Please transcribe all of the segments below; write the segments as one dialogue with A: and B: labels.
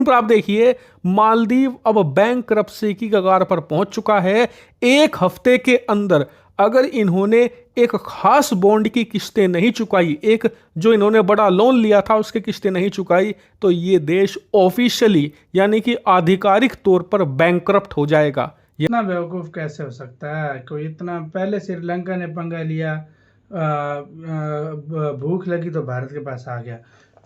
A: पर आप देखिए, मालदीव अब बैंकरप्सी की कगार पर पहुंच चुका है। एक हफ्ते के अंदर अगर इन्होंने एक खास बॉन्ड की किस्तें नहीं चुकाई, एक जो इन्होंने बड़ा लोन लिया था उसकी किस्तें नहीं चुकाई, तो ये देश ऑफिशियली यानी कि आधिकारिक तौर पर बैंकरप्ट हो जाएगा।
B: इतना बेवकूफ़ कैसे हो सकता है कोई? इतना पहले श्रीलंका ने पंगा लिया, भूख लगी तो भारत के पास आ गया।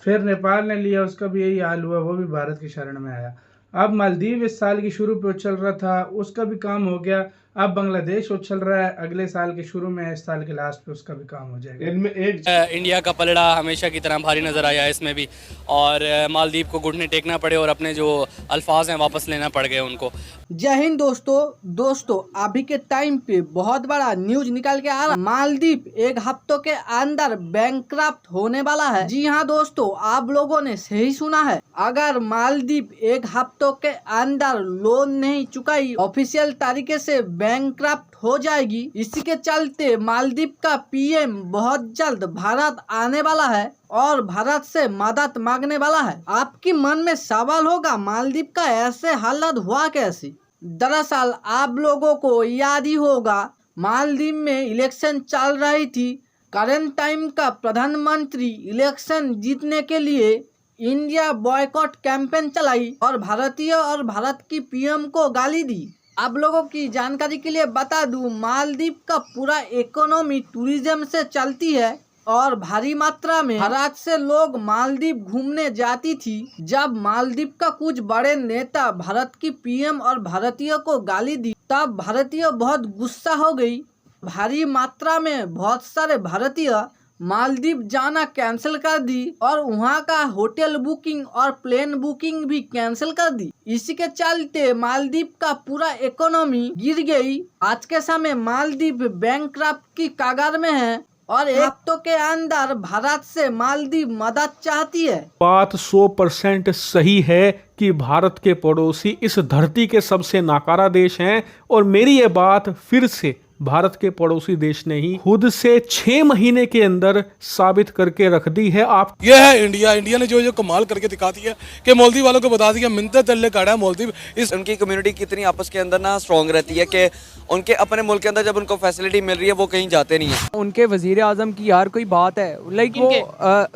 B: फिर नेपाल ने लिया, उसका भी यही हाल हुआ, वो भी भारत की शरण में आया। अब मालदीव इस साल की शुरू पे उछल रहा था, उसका भी काम हो गया। अब बांग्लादेश उछल रहा है अगले साल के शुरू में, इस साल के लास्ट पे उसका भी काम हो जाएगा।
C: इनमें एक
D: इंडिया का पलड़ा हमेशा की तरह भारी नज़र आया इसमें भी, और मालदीव को घुटने टेकना पड़े और अपने जो अल्फाज हैं वापस लेना पड़ गए उनको।
E: जय हिंद दोस्तों अभी के टाइम पे बहुत बड़ा न्यूज निकल के आ रहा है। मालदीव एक हफ्तों के अंदर बैंकक्रप्ट होने वाला है। जी हाँ दोस्तों, आप लोगों ने सही सुना है। अगर मालदीव एक हफ्तों के अंदर लोन नहीं चुकाई, ऑफिशियल तरीके से बैंकक्रप्ट हो जाएगी। इसी के चलते मालदीव का पीएम बहुत जल्द भारत आने वाला है और भारत से मदद मांगने वाला है। आपके मन में सवाल होगा, मालदीव का ऐसे हालत हुआ कैसे? दरअसल आप लोगों को याद ही होगा, मालदीव में इलेक्शन चल रही थी। करंट टाइम का प्रधानमंत्री इलेक्शन जीतने के लिए इंडिया बॉयकॉट कैंपेन चलाई और भारत की पीएम को गाली दी। आप लोगों की जानकारी के लिए बता दूं, मालदीव का पूरा इकोनॉमी टूरिज्म से चलती है और भारी मात्रा में भारत से लोग मालदीव घूमने जाती थी। जब मालदीव का कुछ बड़े नेता भारत की पीएम और भारतीयों को गाली दी, तब भारतीय बहुत गुस्सा हो गई। भारी मात्रा में बहुत सारे भारतीय मालदीव जाना कैंसिल कर दी और वहां का होटल बुकिंग और प्लेन बुकिंग भी कैंसिल कर दी। इसी के चलते मालदीव का पूरा इकोनॉमी गिर गई। आज के समय मालदीव बैंकक्रप्ट की कगार में है और एक हफ्तों के अंदर भारत से मालदीव मदद चाहती है।
A: बात 100% सही है कि भारत के पड़ोसी इस धरती के सबसे नाकारा देश हैं, और मेरी ये बात फिर से भारत के पड़ोसी देश ने ही खुद से 6 महीने के अंदर साबित करके रख दी है। आप
C: ये है इंडिया ने जो कमाल करके दिखा दिया कि मालदीव वालों को बता दिया मिन्नत तल्ले काटा है मालदीव। इस
F: उनकी कम्युनिटी कितनी आपस के अंदर ना स्ट्रॉन्ग रहती है कि उनके अपने मुल्क के अंदर जब उनको फैसिलिटी मिल रही है वो कहीं जाते नहीं है।
G: उनके वजीर आजम की यार कोई बात है, लाइक वो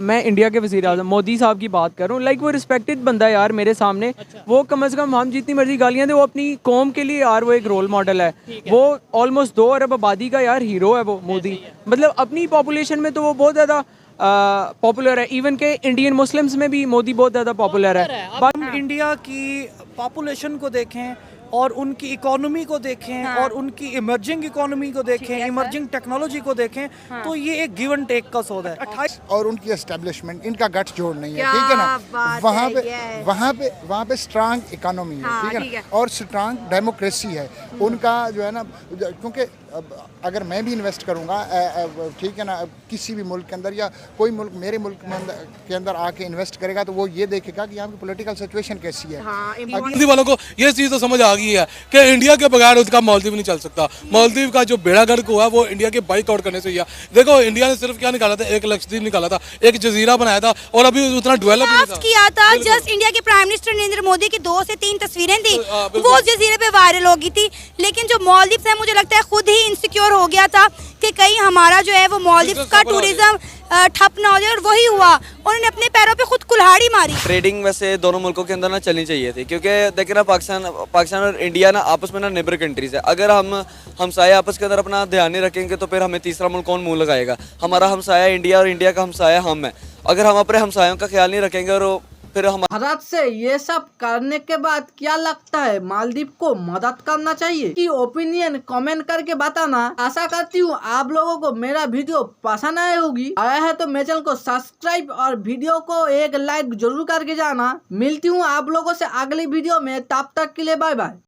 G: मैं इंडिया के वजीर आजम मोदी साहब की बात कर रहा हूँ। लाइक वो रिस्पेक्टेड बंदा है यार मेरे सामने। वो कम से कम हम जितनी मर्जी गालियां दे, वो अपनी कौम के लिए यार वो एक रोल मॉडल है। वो ऑलमोस्ट 2 अरब आबादी का यार हीरो है वो मोदी। मतलब अपनी पॉपुलेशन में तो वो बहुत ज्यादा पॉपुलर है। इवन के इंडियन मुस्लिम्स में भी मोदी बहुत ज्यादा पॉपुलर है।
H: हम इंडिया की पॉपुलेशन को देखें और उनकी इकोनॉमी को देखें और उनकी इमर्जिंग इकोनॉमी को देखें, इमर्जिंग टेक्नोलॉजी को देखें, तो ये एक गिव एंड टेक का सौदा है। 28
I: और उनकी एस्टेब्लिशमेंट, इनका गठ जोड़ नहीं है, ठीक है ना। वहाँ पे स्ट्रांग इकोनॉमी है, ठीक है ना, और स्ट्रांग डेमोक्रेसी है उनका, जो है ना। क्योंकि अगर मैं भी इन्वेस्ट करूँगा, ठीक है ना, किसी भी मुल्क के अंदर या कोई मुल्क मेरे मुल्क के अंदर आके इन्वेस्ट करेगा, तो वो ये देखेगा कि यहाँ की पॉलिटिकल सिचुएशन कैसी है।
C: मालदीव वालों को ये चीज़ तो समझ आ गई है कि इंडिया के बगैर उसका मालदीव नहीं चल सकता। मालदीव का जो बेड़ा गर्क हुआ वो इंडिया के बाइकआउट करने से ही है। देखो इंडिया ने सिर्फ क्या निकाला था, एक लक्षद्वीप निकाला था, एक जजीरा बनाया था, और अभी उतना डेवलप
J: किया था। जस्ट इंडिया के प्राइम मिनिस्टर नरेंद्र मोदी की 2 से 3 तस्वीरें थी, वो उस जजीरे पे वायरल हो गई थी। लेकिन जो मालदीव है, मुझे लगता है खुद ही इनसिक्योर हो गया था कि कहीं हमारा जो है वो मालदीव का टूरिज्म ठप ना हो जाए, और वही हुआ। उन्होंने अपने पैरों पे खुद कुल्हाड़ी मारी।
F: ट्रेडिंग वैसे दोनों मुल्कों के अंदर ना चलनी चाहिए थी, क्योंकि देखिए ना पाकिस्तान और इंडिया ना आपस में ना नेबर कंट्रीज है। अगर हम हमसाया आपस के अंदर अपना ध्यान नहीं रखेंगे तो फिर हमें तीसरा मुल्क कौन मुंह लगाएगा? हमारा हमसाया इंडिया और इंडिया का हमसाया हम है। अगर हम अपने हमसायों का ख्याल नहीं रखेंगे और फिर हम
E: भारत से ये सब करने के बाद क्या लगता है, मालदीव को मदद करना चाहिए कि ओपिनियन कमेंट करके बताना। आशा करती हूँ आप लोगों को मेरा वीडियो पसंद आए होगी। आया है तो मेरे चैनल को सब्सक्राइब और वीडियो को एक लाइक जरूर करके जाना। मिलती हूँ आप लोगों से अगली वीडियो में, तब तक के लिए बाय बाय।